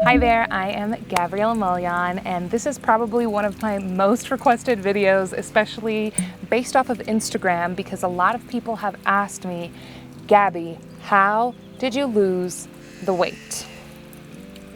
Hi there, I am Gabriela Milian, and this is probably one of my most requested videos, especially based off of Instagram, because a lot of people have asked me, Gabby, how did you lose the weight?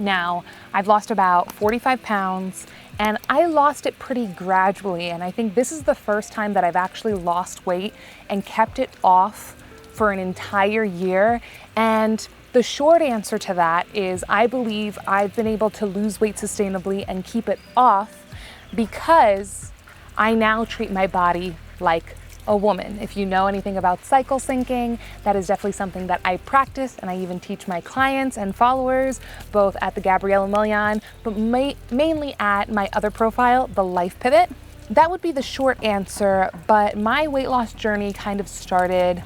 Now, I've lost about 45 pounds, and I lost it pretty gradually, and I think this is the first time that I've actually lost weight and kept it off for an entire year. And the short answer to that is I believe I've been able to lose weight sustainably and keep it off because I now treat my body like a woman. If you know anything about cycle syncing, that is definitely something that I practice, and I even teach my clients and followers, both at the Gabriela Milian, but mainly at my other profile, the Life Pivot. That would be the short answer, but my weight loss journey kind of started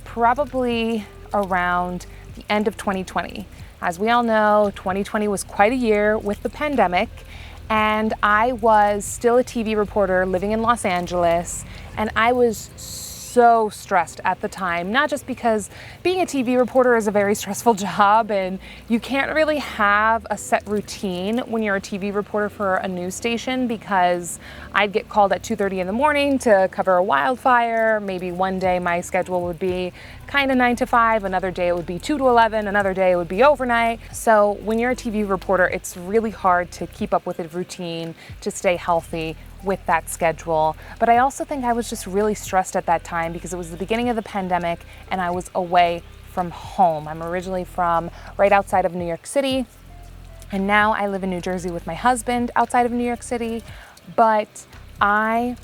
probably around the end of 2020. As we all know, 2020 was quite a year with the pandemic, and I was still a TV reporter living in Los Angeles, and I was so stressed at the time, not just because being a TV reporter is a very stressful job and you can't really have a set routine when you're a TV reporter for a news station, because I'd get called at 2:30 in the morning to cover a wildfire. Maybe one day my schedule would be kind of 9 to 5, another day it would be 2 to 11, another day it would be overnight. So when you're a TV reporter, it's really hard to keep up with a routine, to stay healthy with that schedule. But I also think I was just really stressed at that time because it was the beginning of the pandemic and I was away from home. I'm originally from right outside of New York City, and now I live in New Jersey with my husband outside of New York City. But I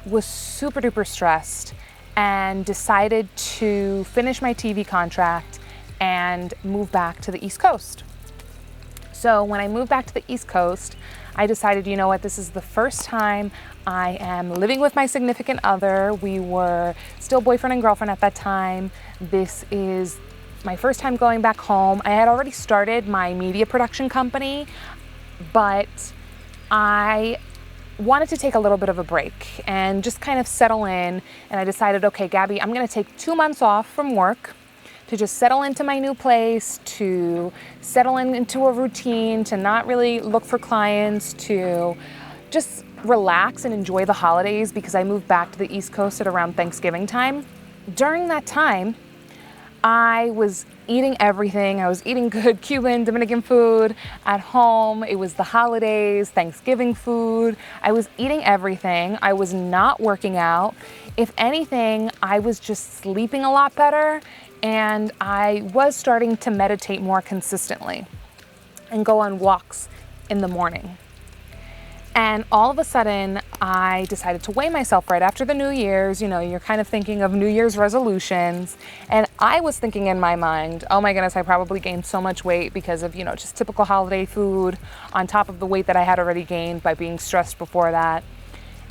was super duper stressed and decided to finish my TV contract and move back to the East Coast. So when I moved back to the East Coast, I decided, you know what, this is the first time I am living with my significant other. We were still boyfriend and girlfriend at that time. This is my first time going back home. I had already started my media production company, but I wanted to take a little bit of a break and just kind of settle in. And I decided, okay, Gabby, I'm gonna take 2 months off from work to just settle into my new place, to settle into a routine, to not really look for clients, to just relax and enjoy the holidays, because I moved back to the East Coast at around Thanksgiving time. During that time, I was eating everything. I was eating good Cuban, Dominican food at home. It was the holidays, Thanksgiving food. I was eating everything. I was not working out. If anything, I was just sleeping a lot better, and I was starting to meditate more consistently and go on walks in the morning. And all of a sudden, I decided to weigh myself right after the New Year's. You know, you're kind of thinking of New Year's resolutions. And I was thinking in my mind, oh my goodness, I probably gained so much weight because of, just typical holiday food on top of the weight that I had already gained by being stressed before that.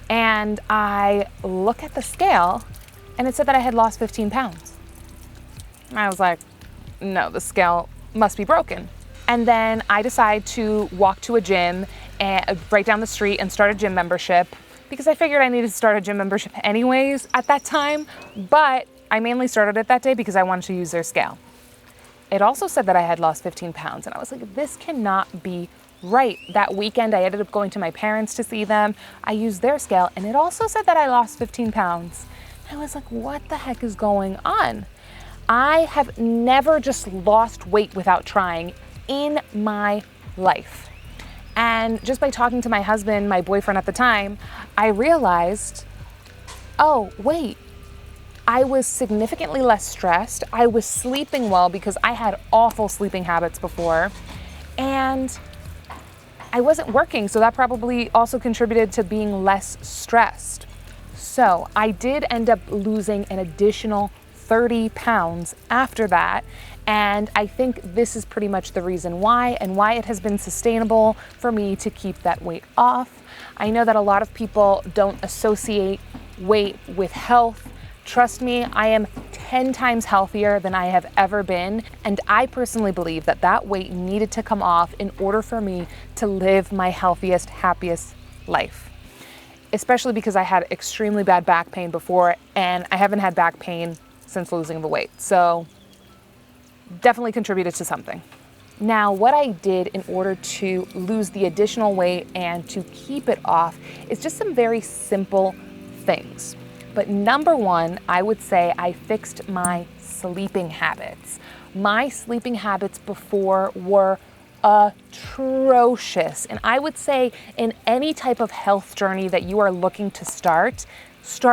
And I look at the scale and it said that I had lost 15 pounds. I was like, no, the scale must be broken. And then I decided to walk to a gym right down the street and start a gym membership, because I figured I needed to start a gym membership anyways at that time. But I mainly started it that day because I wanted to use their scale. It also said that I had lost 15 pounds. And I was like, this cannot be right. That weekend, I ended up going to my parents to see them. I used their scale and it also said that I lost 15 pounds. And I was like, what the heck is going on? I have never just lost weight without trying in my life. And just by talking to my husband, my boyfriend at the time, I realized, oh, wait, I was significantly less stressed. I was sleeping well because I had awful sleeping habits before. And I wasn't working, so that probably also contributed to being less stressed. So I did end up losing an additional 30 pounds after that. And I think this is pretty much the reason why, and why it has been sustainable for me to keep that weight off. I know that a lot of people don't associate weight with health. Trust me, I am 10 times healthier than I have ever been. And I personally believe that that weight needed to come off in order for me to live my healthiest, happiest life. Especially because I had extremely bad back pain before, and I haven't had back pain since losing the weight. So definitely contributed to something. Now, what I did in order to lose the additional weight and to keep it off is just some very simple things. But number one, I would say I fixed my sleeping habits. My sleeping habits before were atrocious. And I would say in any type of health journey that you are looking to start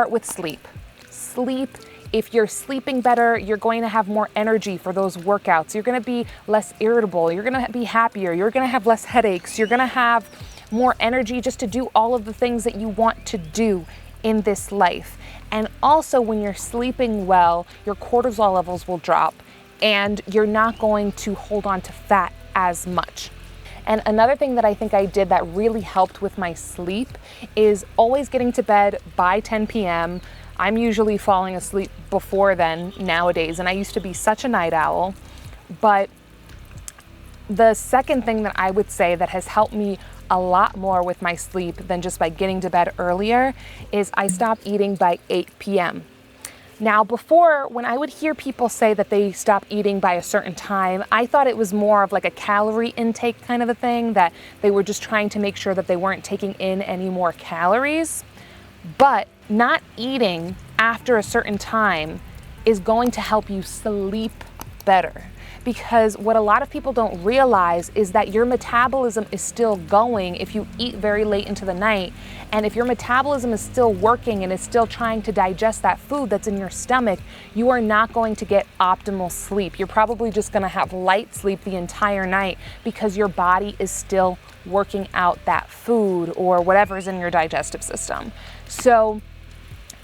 with sleep. Sleep. If you're sleeping better, you're going to have more energy for those workouts. You're going to be less irritable. You're going to be happier. You're going to have less headaches. You're going to have more energy just to do all of the things that you want to do in this life. And also, when you're sleeping well, your cortisol levels will drop and you're not going to hold on to fat as much. And another thing that I think I did that really helped with my sleep is always getting to bed by 10 p.m. I'm usually falling asleep before then nowadays, and I used to be such a night owl. But the second thing that I would say that has helped me a lot more with my sleep than just by getting to bed earlier is I stopped eating by 8 p.m. Now, before, when I would hear people say that they stop eating by a certain time, I thought it was more of like a calorie intake kind of a thing, that they were just trying to make sure that they weren't taking in any more calories. But not eating after a certain time is going to help you sleep better. Because what a lot of people don't realize is that your metabolism is still going if you eat very late into the night. And if your metabolism is still working and is still trying to digest that food that's in your stomach, you are not going to get optimal sleep. You're probably just going to have light sleep the entire night because your body is still working out that food or whatever's in your digestive system. So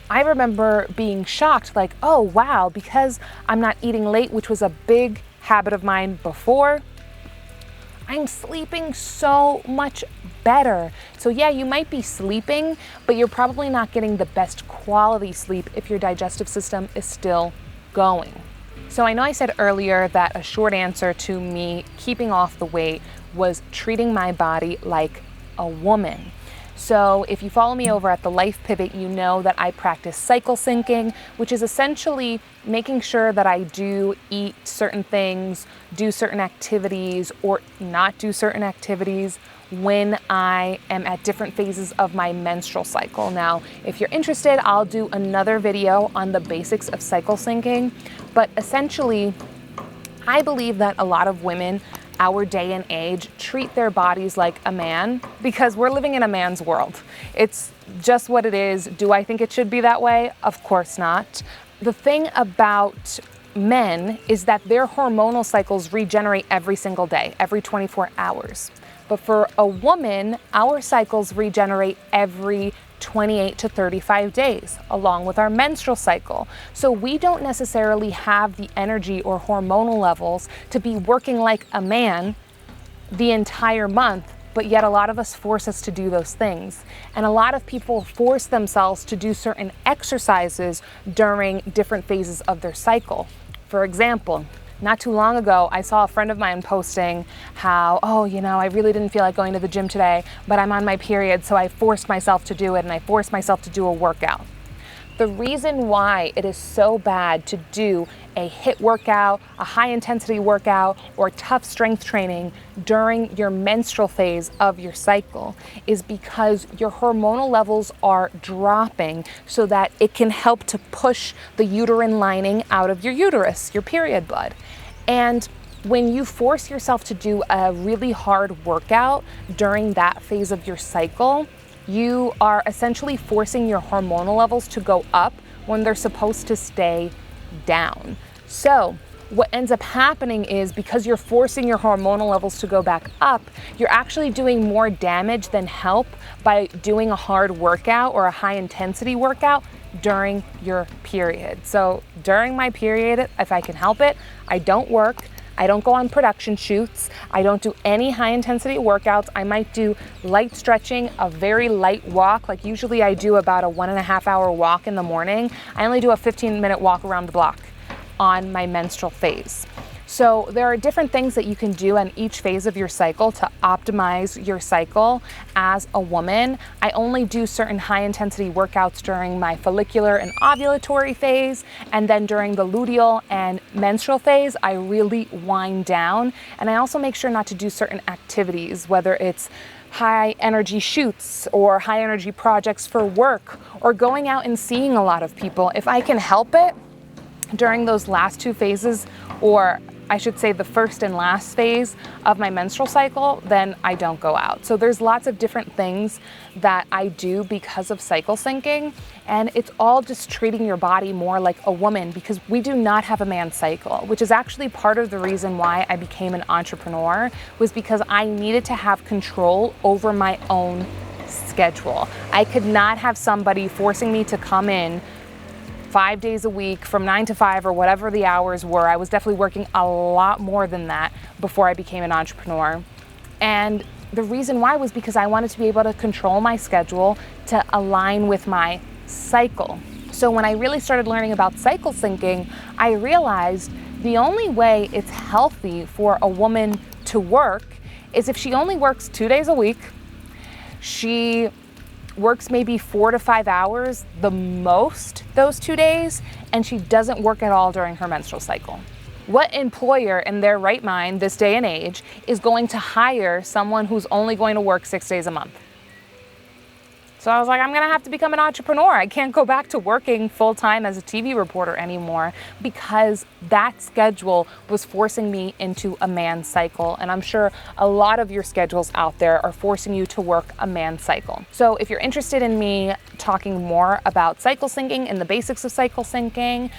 I remember being shocked, like, oh wow, because I'm not eating late, which was a big habit of mine before, I'm sleeping so much better. So yeah, you might be sleeping, but you're probably not getting the best quality sleep if your digestive system is still going. So I know I said earlier that a short answer to me keeping off the weight was treating my body like a woman. So if you follow me over at The Life Pivot, you know that I practice cycle syncing, which is essentially making sure that I do eat certain things, do certain activities, or not do certain activities when I am at different phases of my menstrual cycle. Now, if you're interested, I'll do another video on the basics of cycle syncing, but essentially, I believe that a lot of women our day and age treat their bodies like a man because we're living in a man's world. It's just what it is. Do I think it should be that way? Of course not. The thing about men is that their hormonal cycles regenerate every single day, every 24 hours. But for a woman, our cycles regenerate every 28 to 35 days, along with our menstrual cycle. So we don't necessarily have the energy or hormonal levels to be working like a man the entire month, but yet a lot of us force us to do those things. And a lot of people force themselves to do certain exercises during different phases of their cycle. For example, not too long ago, I saw a friend of mine posting how, oh, I really didn't feel like going to the gym today, but I'm on my period, so I forced myself to do it, and I forced myself to do a workout. The reason why it is so bad to do a HIIT workout, a high intensity workout, or tough strength training during your menstrual phase of your cycle is because your hormonal levels are dropping so that it can help to push the uterine lining out of your uterus, your period blood. And when you force yourself to do a really hard workout during that phase of your cycle, you are essentially forcing your hormonal levels to go up when they're supposed to stay down. So what ends up happening is because you're forcing your hormonal levels to go back up, you're actually doing more damage than help by doing a hard workout or a high intensity workout during your period. So during my period, if I can help it, I don't work. I don't go on production shoots. I don't do any high intensity workouts. I might do light stretching, a very light walk. Like usually I do about a 1.5 hour walk in the morning. I only do a 15-minute walk around the block on my menstrual phase. So there are different things that you can do in each phase of your cycle to optimize your cycle as a woman. I only do certain high intensity workouts during my follicular and ovulatory phase, and then during the luteal and menstrual phase, I really wind down. And I also make sure not to do certain activities, whether it's high energy shoots or high energy projects for work or going out and seeing a lot of people. If I can help it during those last two phases, or I should say the first and last phase of my menstrual cycle, then I don't go out. So there's lots of different things that I do because of cycle syncing, and it's all just treating your body more like a woman, because we do not have a man's cycle, which is actually part of the reason why I became an entrepreneur, was because I needed to have control over my own schedule. I could not have somebody forcing me to come in 5 days a week from 9 to 5 or whatever the hours were. I was definitely working a lot more than that before I became an entrepreneur. And the reason why was because I wanted to be able to control my schedule to align with my cycle. So when I really started learning about cycle syncing, I realized the only way it's healthy for a woman to work is if she only works 2 days a week. She works maybe 4 to 5 hours the most those 2 days, and she doesn't work at all during her menstrual cycle. What employer in their right mind this day and age is going to hire someone who's only going to work 6 days a month? So I was like, I'm gonna have to become an entrepreneur. I can't go back to working full-time as a TV reporter anymore, because that schedule was forcing me into a man's cycle. And I'm sure a lot of your schedules out there are forcing you to work a man's cycle. So if you're interested in me talking more about cycle syncing and the basics of cycle syncing,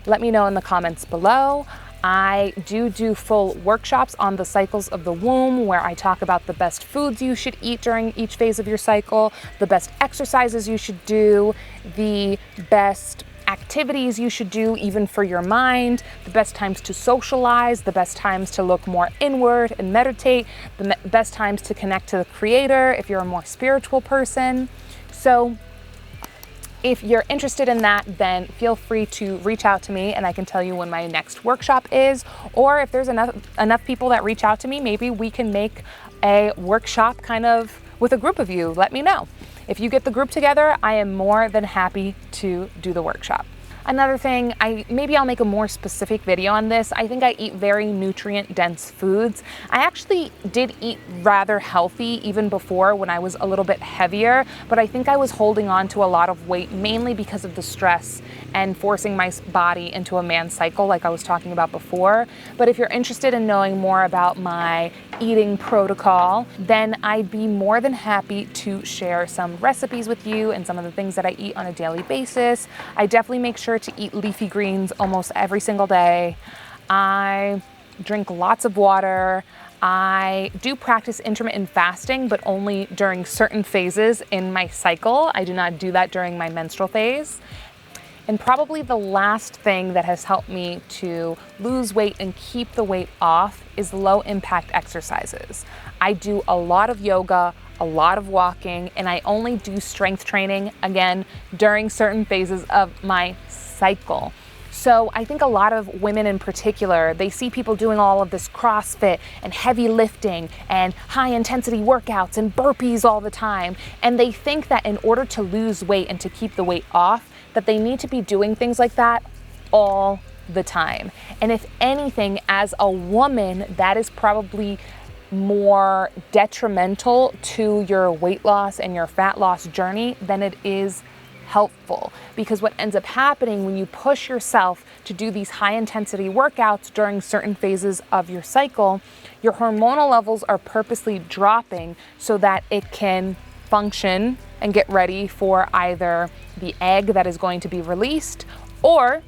let me know in the comments below. I do full workshops on the cycles of the womb, where I talk about the best foods you should eat during each phase of your cycle, the best exercises you should do, the best activities you should do even for your mind, the best times to socialize, the best times to look more inward and meditate, the best times to connect to the Creator if you're a more spiritual person. So if you're interested in that, then feel free to reach out to me and I can tell you when my next workshop is. Or if there's enough people that reach out to me, maybe we can make a workshop kind of with a group of you. Let me know. If you get the group together, I am more than happy to do the workshop. Another thing, maybe I'll make a more specific video on this. I think I eat very nutrient dense foods. I actually did eat rather healthy even before, when I was a little bit heavier, but I think I was holding on to a lot of weight mainly because of the stress and forcing my body into a man's cycle like I was talking about before. But if you're interested in knowing more about my eating protocol, then I'd be more than happy to share some recipes with you and some of the things that I eat on a daily basis. I definitely make sure to eat leafy greens almost every single day. I drink lots of water. I do practice intermittent fasting, but only during certain phases in my cycle. I do not do that during my menstrual phase. And probably the last thing that has helped me to lose weight and keep the weight off is low impact exercises. I do a lot of yoga, a lot of walking, and I only do strength training, again, during certain phases of my cycle. So I think a lot of women in particular, they see people doing all of this CrossFit and heavy lifting and high intensity workouts and burpees all the time. And they think that in order to lose weight and to keep the weight off, that they need to be doing things like that all the time. And if anything, as a woman, that is probably more detrimental to your weight loss and your fat loss journey than it is helpful. Because what ends up happening when you push yourself to do these high intensity workouts during certain phases of your cycle, your hormonal levels are purposely dropping so that it can function and get ready for either the egg that is going to be released or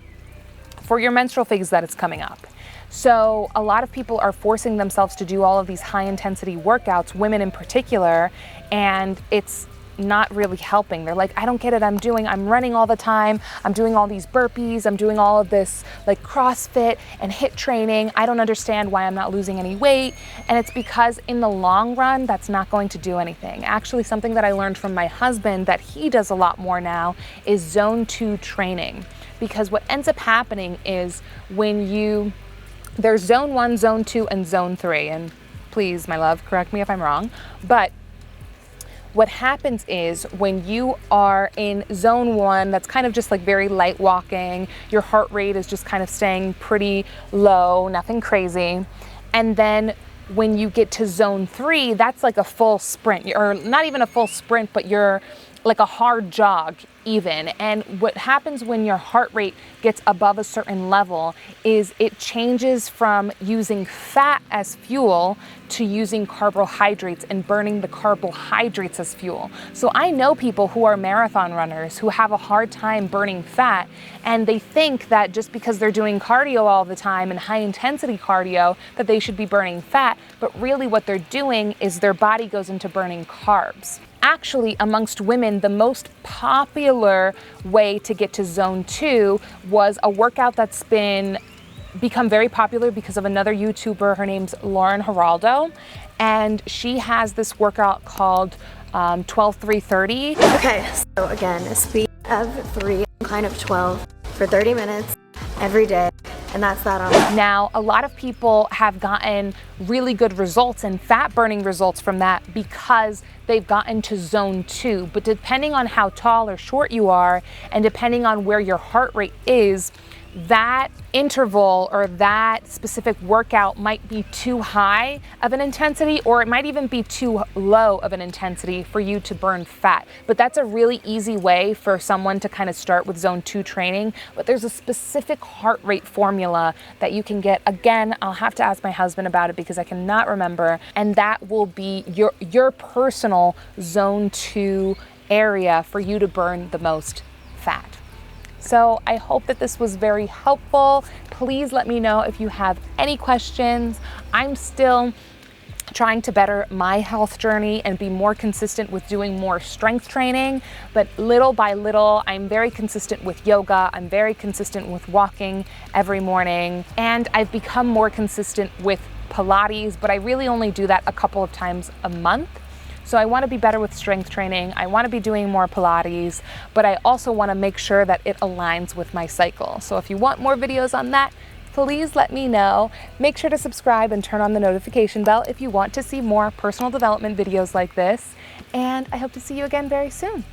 for your menstrual phase that is coming up. So a lot of people are forcing themselves to do all of these high intensity workouts, women in particular, and it's not really helping. They're like, I don't get it. I'm running all the time. I'm doing all these burpees. I'm doing all of this like CrossFit and HIIT training. I don't understand why I'm not losing any weight. And it's because in the long run, that's not going to do anything. Actually, something that I learned from my husband that he does a lot more now is zone 2 training. Because what ends up happening is when you There's zone 1, zone 2, and zone 3. And please, my love, correct me if I'm wrong. But what happens is when you are in zone 1, that's kind of just like very light walking, your heart rate is just kind of staying pretty low, nothing crazy. And then when you get to zone 3, that's like a full sprint, or not even a full sprint, but you're like a hard jog even. And what happens when your heart rate gets above a certain level is it changes from using fat as fuel to using carbohydrates and burning the carbohydrates as fuel. So I know people who are marathon runners who have a hard time burning fat, and they think that just because they're doing cardio all the time and high intensity cardio that they should be burning fat, but really what they're doing is their body goes into burning carbs. Actually, amongst women, the most popular way to get to zone 2 was a workout that's become very popular because of another YouTuber. Her name's Giraldo, and she has this workout called 12-3-30. Okay, so again, a speed of 3, kind of 12 for 30 minutes every day. And that's that on. Now, a lot of people have gotten really good results and fat burning results from that because they've gotten to zone 2. But depending on how tall or short you are, and depending on where your heart rate is, that interval or that specific workout might be too high of an intensity, or it might even be too low of an intensity for you to burn fat. But that's a really easy way for someone to kind of start with zone 2 training. But there's a specific heart rate formula that you can get. Again, I'll have to ask my husband about it because I cannot remember. And that will be your personal zone 2 area for you to burn the most fat. So I hope that this was very helpful. Please let me know if you have any questions. I'm still trying to better my health journey and be more consistent with doing more strength training, but little by little, I'm very consistent with yoga. I'm very consistent with walking every morning, and I've become more consistent with Pilates, but I really only do that a couple of times a month. So I want to be better with strength training. I want to be doing more Pilates, but I also want to make sure that it aligns with my cycle. So if you want more videos on that, please let me know. Make sure to subscribe and turn on the notification bell if you want to see more personal development videos like this. And I hope to see you again very soon.